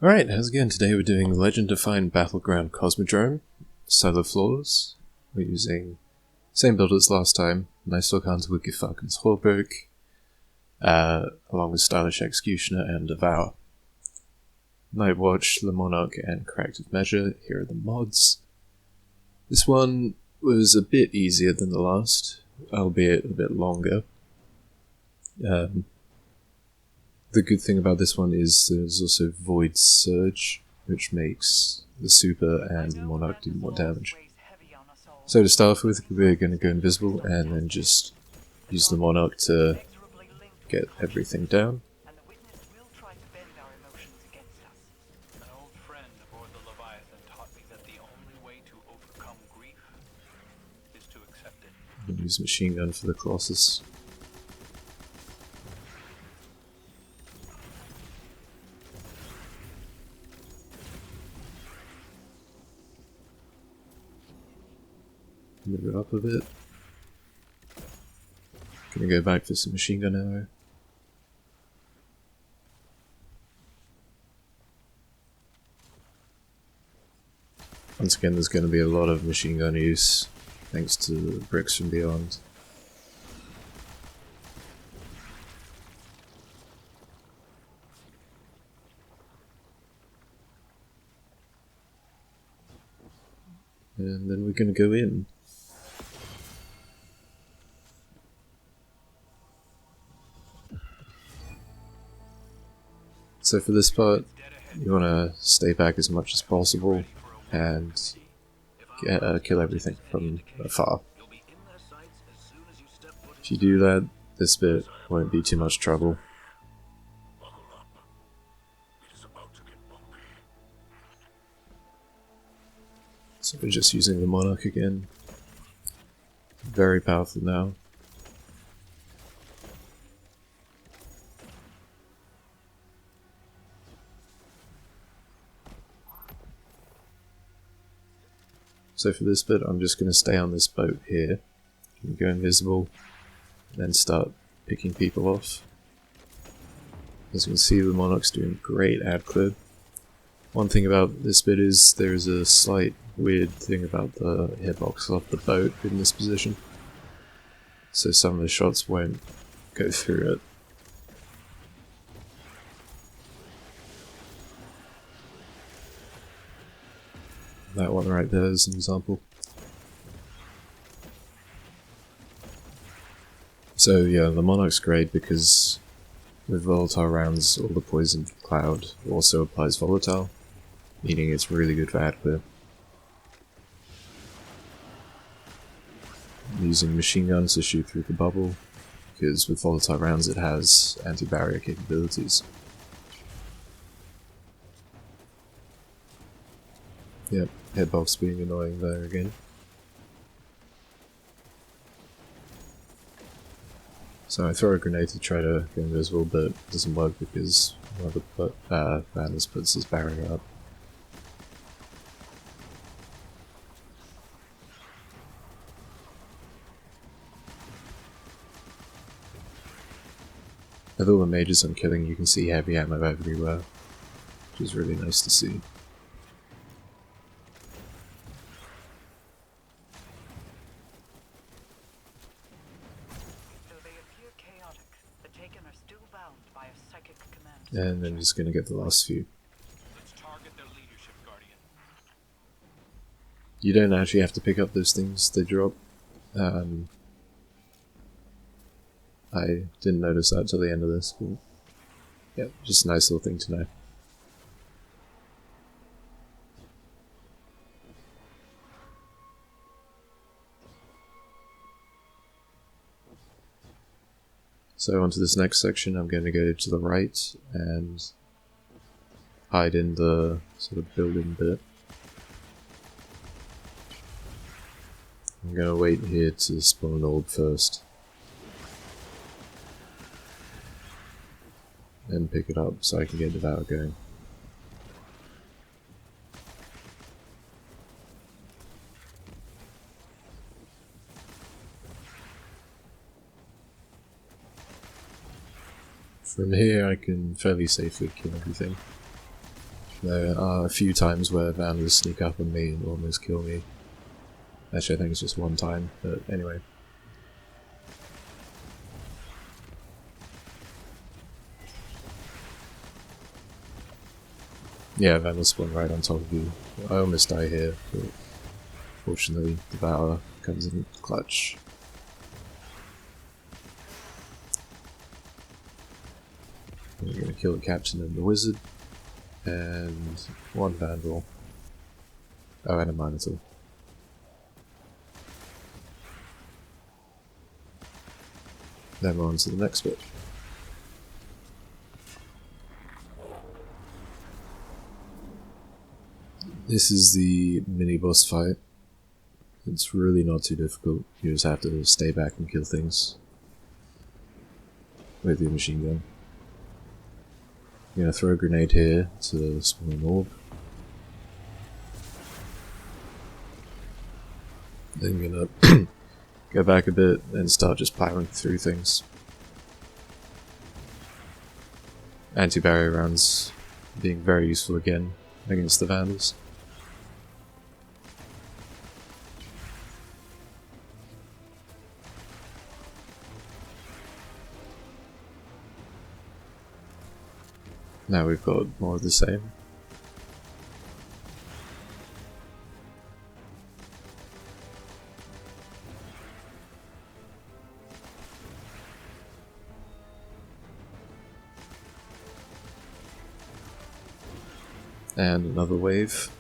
Alright, how's it going? Today we're doing Legend Defiant Battlegrounds Cosmodrome, solo floors. We're using same build as last time, nice look onto Wikifakens Horberg, along with Stylish Executioner and Devour. Nightwatch, Le Monarch, and Corrective Measure, here are the mods. This one was a bit easier than the last, albeit a bit longer. The good thing about this one is there's also Void Surge, which makes the Super and the Monarch do more damage. So to start off with, we're going to go invisible and then just use the Monarch to get everything down. And use Machine Gun for the Colossus. Move it up a bit. Gonna go back for some machine gun ammo. Once again, there's going to be a lot of machine gun use, thanks to bricks from beyond. And then we're going to go in. So for this part, you want to stay back as much as possible and kill everything from afar. If you do that, this bit won't be too much trouble. So we're just using the Monarch again. Very powerful now. So for this bit, I'm just going to stay on this boat here, go invisible, then start picking people off. As you can see, the Monarch's doing great ad clip. One thing about this bit is there's a slight weird thing about the hitbox of the boat in this position, so some of the shots won't go through it. That one right there is an example. So yeah, the Monarch's great because with volatile rounds, all the poison cloud also applies volatile, meaning it's really good for ad clear. I'm using machine guns to shoot through the bubble, because with volatile rounds it has anti-barrier capabilities. Yep, headbox being annoying there again. So I throw a grenade to try to go invisible, but it doesn't work because one of the bandits puts his barrier up. With all the mages I'm killing, you can see heavy ammo everywhere, which is really nice to see. And then just going to get the last few. You don't actually have to pick up those things, they drop. I didn't notice that till the end of this, but yeah, just a nice little thing to know. So onto this next section, I'm going to go to the right and hide in the sort of building bit. I'm going to wait here to spawn an orb first. And pick it up so I can get Devour going. From here I can fairly safely kill everything. There are a few times where Vandals sneak up on me and almost kill me. Actually, I think it's just one time, but anyway. Yeah, Vandals spawn right on top of you. I almost die here, but fortunately Devour comes in clutch. We're going to kill the captain and the wizard, and one Vandal. Oh, and a Minotaur. Then we're on to the next bit. This is the mini-boss fight. It's really not too difficult. You just have to stay back and kill things with your machine gun. I'm going to throw a grenade here to spawn an orb. Then I'm going to go back a bit and start just powering through things. Anti-barrier rounds being very useful again against the Vandals. Now we've got more of the same. And another wave.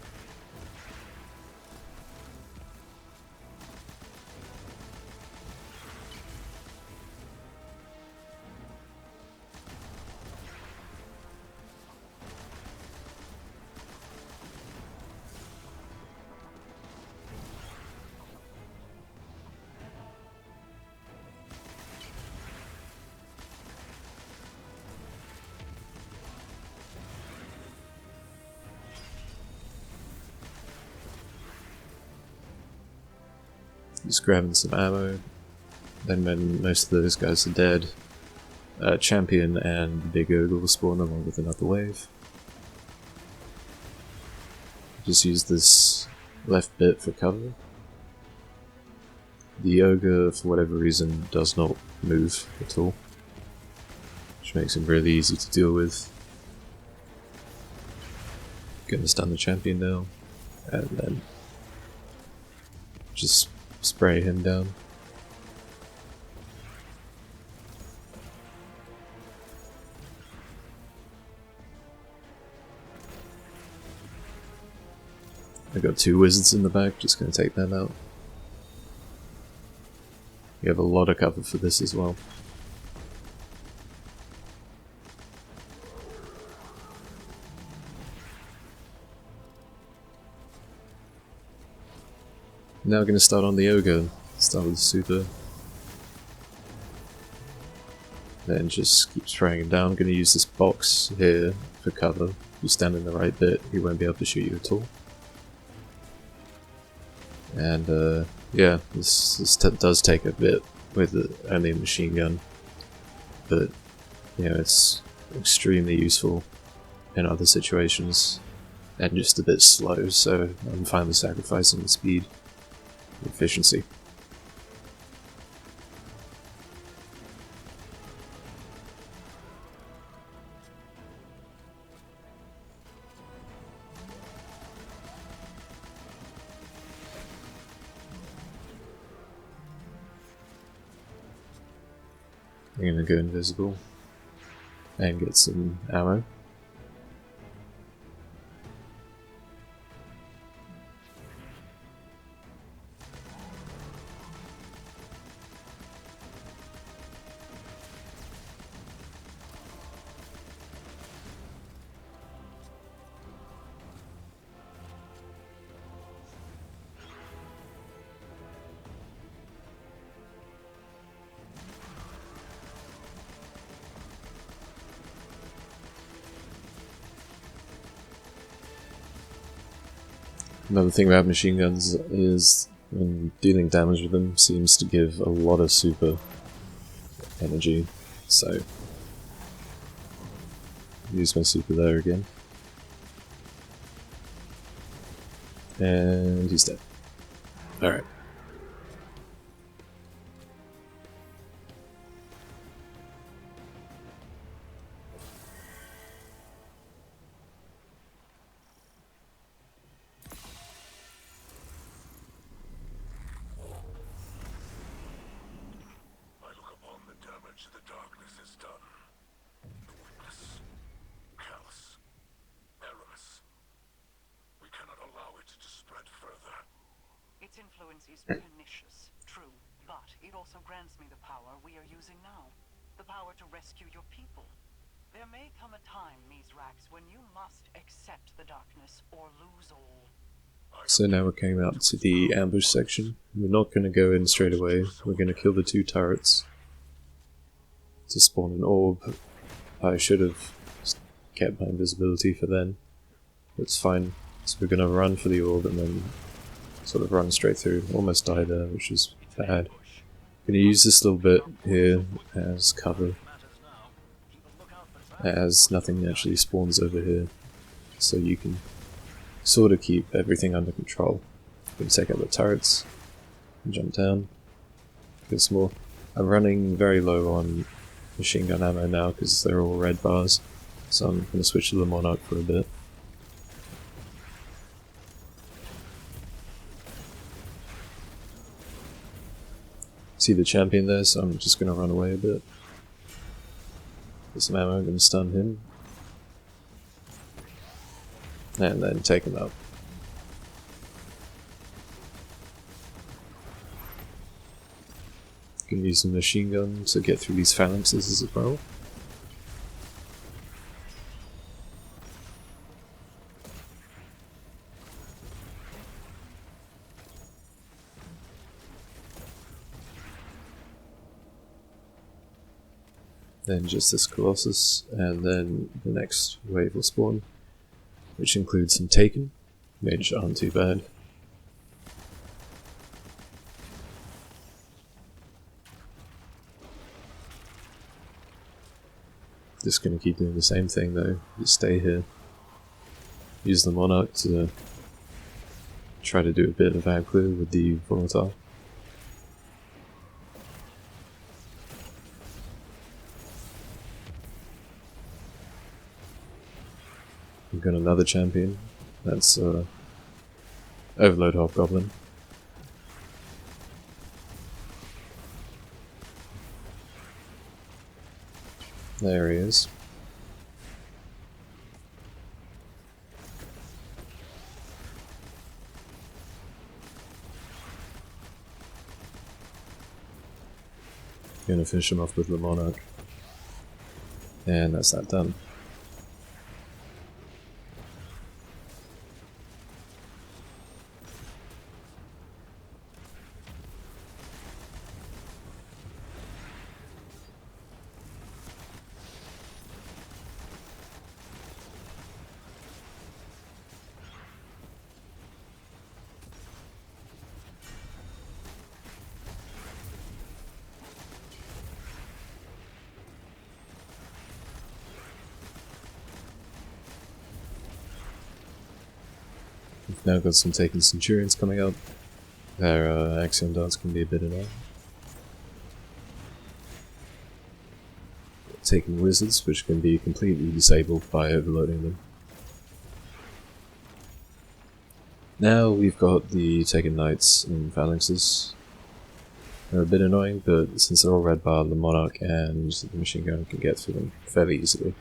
Just grabbing some ammo. Then when most of those guys are dead, Champion and Big Ogre will spawn along with another wave. Just use this left bit for cover. The Ogre, for whatever reason, does not move at all, which makes him really easy to deal with. Gonna stun the Champion now, and then just spray him down. I got two wizards in the back, just gonna take them out. You have a lot of cover for this as well. Now we're going to start on the Ogre. Start with the super. Then just keep spraying him down. I'm going to use this box here for cover. If you stand in the right bit, he won't be able to shoot you at all. And yeah, this does take a bit with only a machine gun. But, you know, it's extremely useful in other situations. And just a bit slow, so I'm fine with sacrificing the speed. Efficiency. I'm gonna go invisible and get some ammo. Another thing about machine guns is when dealing damage with them seems to give a lot of super energy, so use my super there again. And he's dead. Alright. Its influence is pernicious, true, but it also grants me the power we are using now. The power to rescue your people. There may come a time, Mizrax, when you must accept the darkness or lose all. So now we're coming up to the ambush section. We're not going to go in straight away. We're going to kill the 2 turrets to spawn an orb. I should have kept my invisibility for then. It's fine. So we're going to run for the orb and then sort of run straight through. Almost die there, which is bad. Going to use this little bit here as cover, as nothing actually spawns over here, so you can sort of keep everything under control. You can take out the turrets, jump down, kill some more. I'm running very low on machine gun ammo now because they're all red bars, so I'm going to switch to the Monarch for a bit. See the champion there, so I'm just going to run away a bit. Get some ammo, I'm going to stun him. And then take him out. Going to use the machine gun to get through these phalanxes as well. Then just this Colossus, and then the next wave will spawn, which includes some Taken, which aren't too bad. Just gonna keep doing the same thing though, just stay here. Use the Monarch to try to do a bit of aggro with the Volatile. We've got another champion, that's Overload Hobgoblin. There he is. Gonna finish him off with the Monarch. And that's that done. We've now got some Taken Centurions coming up. Their Axiom darts can be a bit annoying. Taken Wizards, which can be completely disabled by overloading them. Now we've got the Taken Knights and Phalanxes. They're a bit annoying, but since they're all red bar, the Monarch and the machine gun can get through them fairly easily.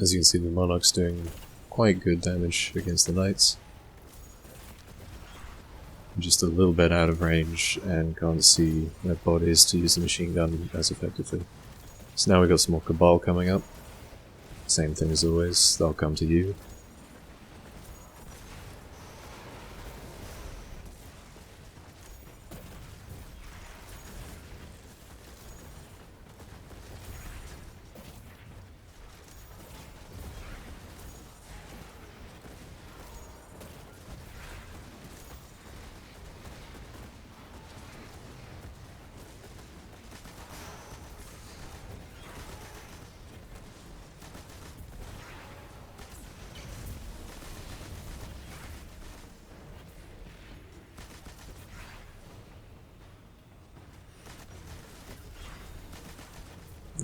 As you can see, the Monarch's doing quite good damage against the Knights. I'm just a little bit out of range and can't see their bodies to use the machine gun as effectively. So now we've got some more Cabal coming up. Same thing as always, they'll come to you.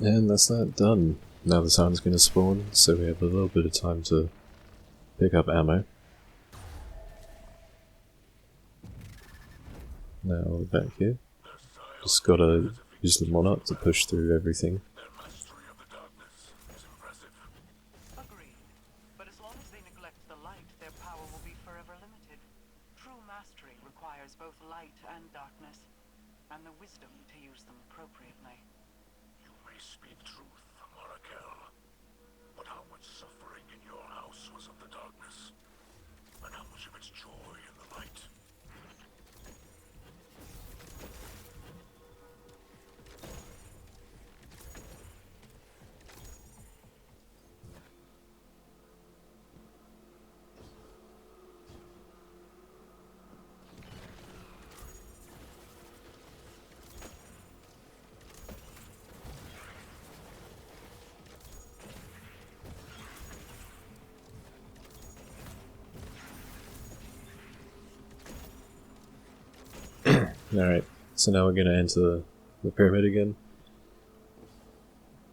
And that's that done. Now the sun's going to spawn, so we have a little bit of time to pick up ammo. Now we're back here. Just gotta use the Monarch to push through everything. Agreed. But as long as they neglect the light, their power will be forever limited. True mastery requires both light and darkness, and the wisdom to use them appropriately. You may speak truth, Marakel, but how much suffering in your house was of the darkness, and how much of its joy in the light? Alright, so now we're going to enter the pyramid again.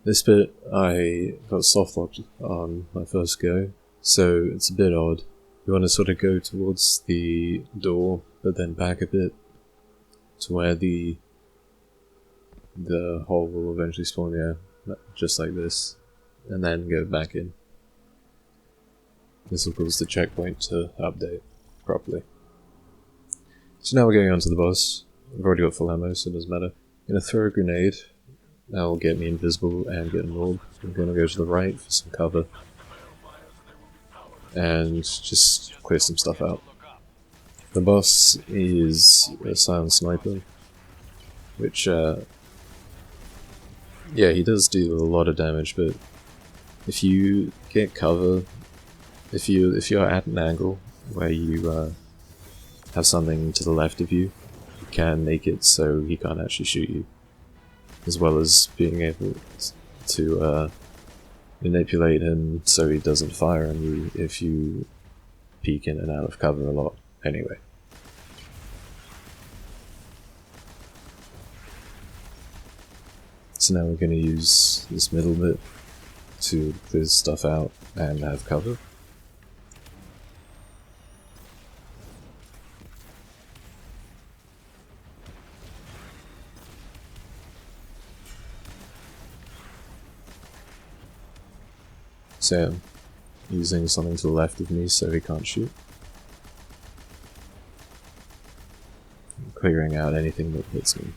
This bit I got soft locked on my first go, so it's a bit odd. You want to sort of go towards the door, but then back a bit to where the hole will eventually spawn, yeah, just like this, and then go back in. This will cause the checkpoint to update properly. So now we're going on to the boss. I've already got full ammo, so it doesn't matter. I'm going to throw a grenade. That will get me invisible and get an orb. I'm going to go to the right for some cover. And just clear some stuff out. The boss is a silent sniper. Which, yeah, he does do a lot of damage, but if you get cover, if you're at an angle where you have something to the left of you, you can make it so he can't actually shoot you, as well as being able to manipulate him so he doesn't fire on you if you peek in and out of cover a lot anyway. So now we're going to use this middle bit to clear stuff out and have cover. So I'm using something to the left of me so he can't shoot. I'm clearing out anything that hits me.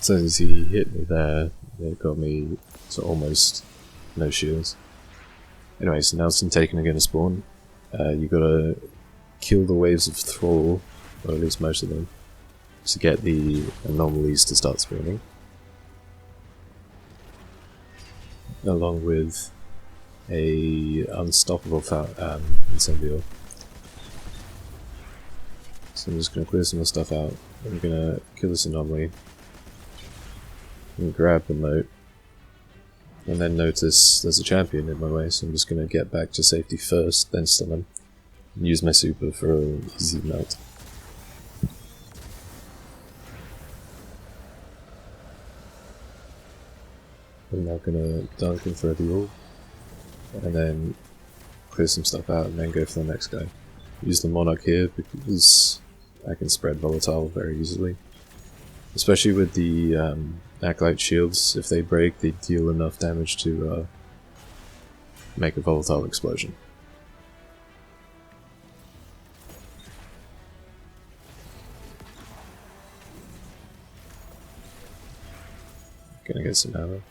So as he hit me there, it got me to almost no shields. Anyway, so now Taken are going to spawn. You gotta kill the waves of Thrall, or at least most of them, to get the anomalies to start spawning. Along with a unstoppable incendiary. So I'm just going to clear some of the stuff out. I'm going to kill this anomaly. And grab the moat. And then notice there's a champion in my way, so I'm just going to get back to safety first, then stun him. And use my super for an easy melt. I'm now gonna dunk and throw the orb, and then clear some stuff out and then go for the next guy. Use the Monarch here because I can spread Volatile very easily. Especially with the Acolyte shields, if they break, they deal enough damage to make a Volatile explosion. Gonna get some ammo.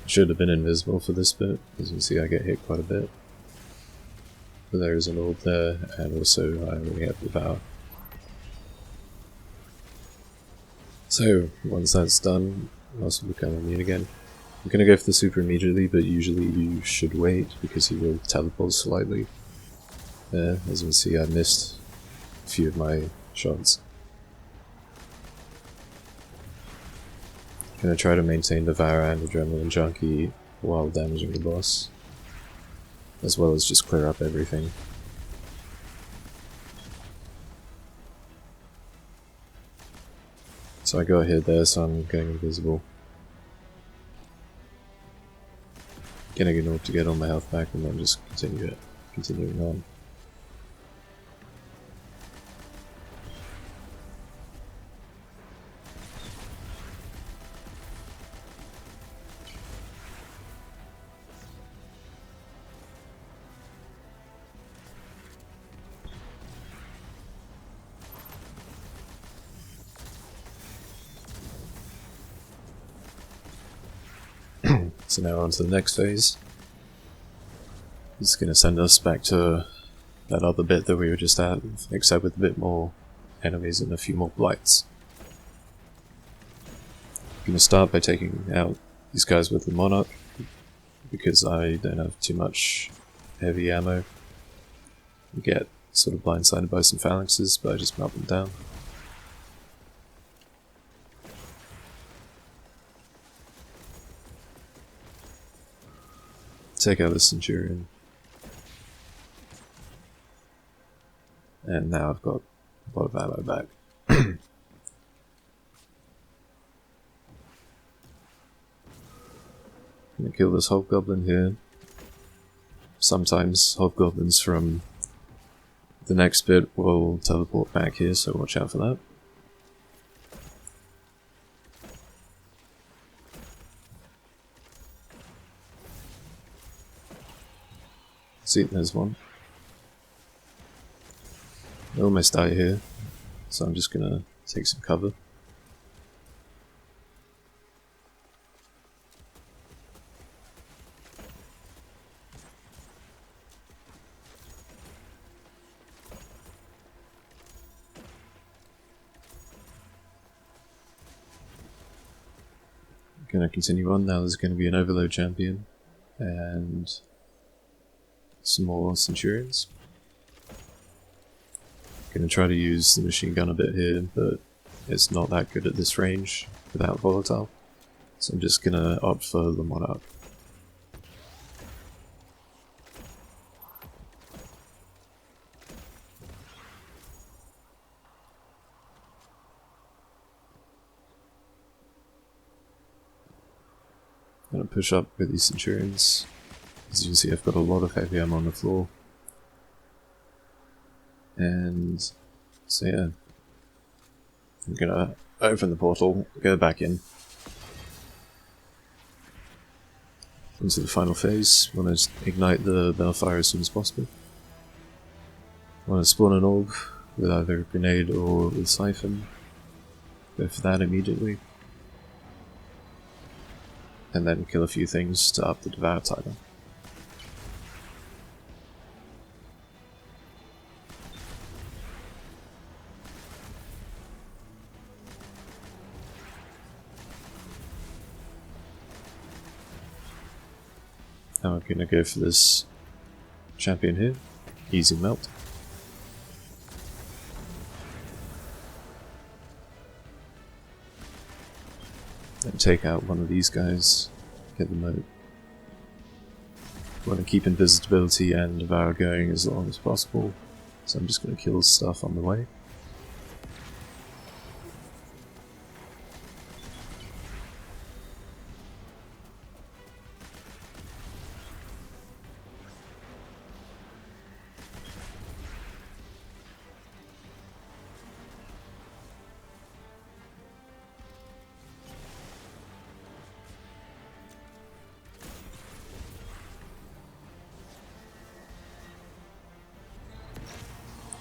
Should have been invisible for this bit, as you can see I get hit quite a bit. But there is an orb there, and also I already have Devour. So, once that's done, I'll also become immune again. I'm gonna go for the super immediately, but usually you should wait, because he will teleport slightly. There, as you can see I missed a few of my shots. Gonna try to maintain Devour and Adrenaline Junkie while damaging the boss, as well as just clear up everything. So I got hit there, so I'm getting invisible. Getting an orb to get all my health back and then just continuing on. So now on to the next phase. It's going to send us back to that other bit that we were just at, except with a bit more enemies and a few more blights. I'm going to start by taking out these guys with the Monarch, because I don't have too much heavy ammo. We get sort of blindsided by some phalanxes, but I just melt them down. Take out the Centurion. And now I've got a lot of ammo back. Gonna kill this Hobgoblin here. Sometimes Hobgoblins from the next bit will teleport back here, so watch out for that. See, there's one. I almost die here, so I'm just gonna take some cover. Gonna continue on. Now there's gonna be an Overload Champion and some more Centurions. Gonna try to use the machine gun a bit here, but it's not that good at this range without Volatile, so I'm just gonna opt for the Monarch. Gonna push up with these Centurions. As you can see, I've got a lot of heavy ammo on the floor. And so yeah, I'm gonna open the portal, go back in. Into the final phase. Want to ignite the Balefire as soon as possible. Want to spawn an orb with either a grenade or with Siphon. Go for that immediately. And then kill a few things to up the Devour timer. Now I'm gonna go for this champion here. Easy melt. take out one of these guys, get the moat. Want to keep invisibility and devour going as long as possible, so I'm just going to kill stuff on the way.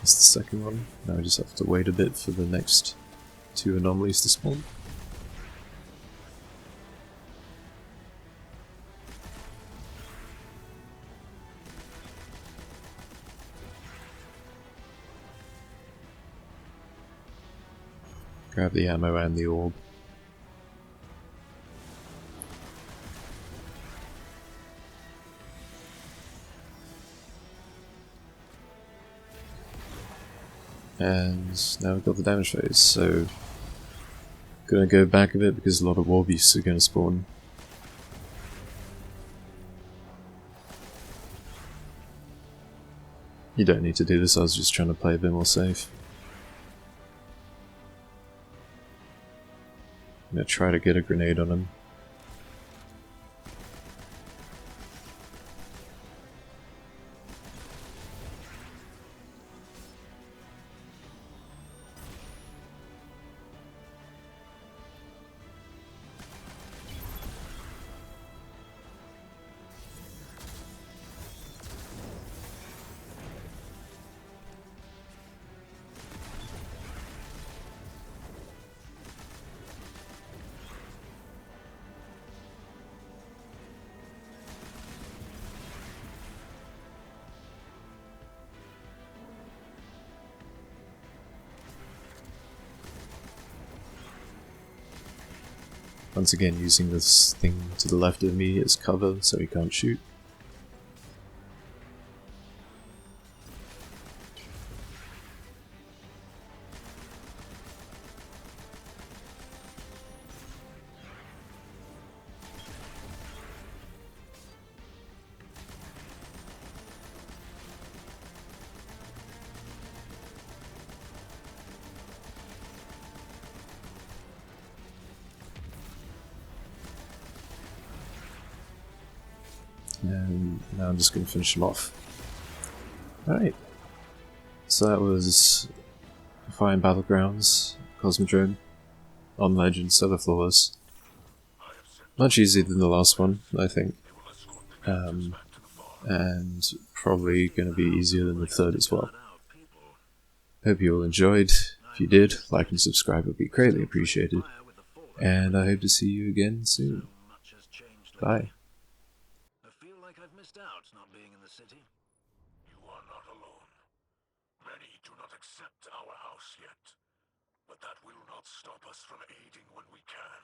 That's the second one. Now I just have to wait a bit for the next two anomalies to spawn. Grab the ammo and the orb. And now we've got the damage phase, so gonna go back a bit because a lot of war beasts are gonna spawn. You don't need to do this, I was just trying to play a bit more safe. I'm gonna try to get a grenade on him. Once again using this thing to the left of me as cover so he can't shoot. And now I'm just going to finish him off. Alright. So that was Defiant Battlegrounds Cosmodrome on Legend Solar Floors. Much easier than the last one, I think. And probably going to be easier than the third as well. Hope you all enjoyed. If you did, like and subscribe would be greatly appreciated. And I hope to see you again soon. Bye. I feel like I've missed out not being in the city. You are not alone. Many do not accept our house yet, but that will not stop us from aiding when we can.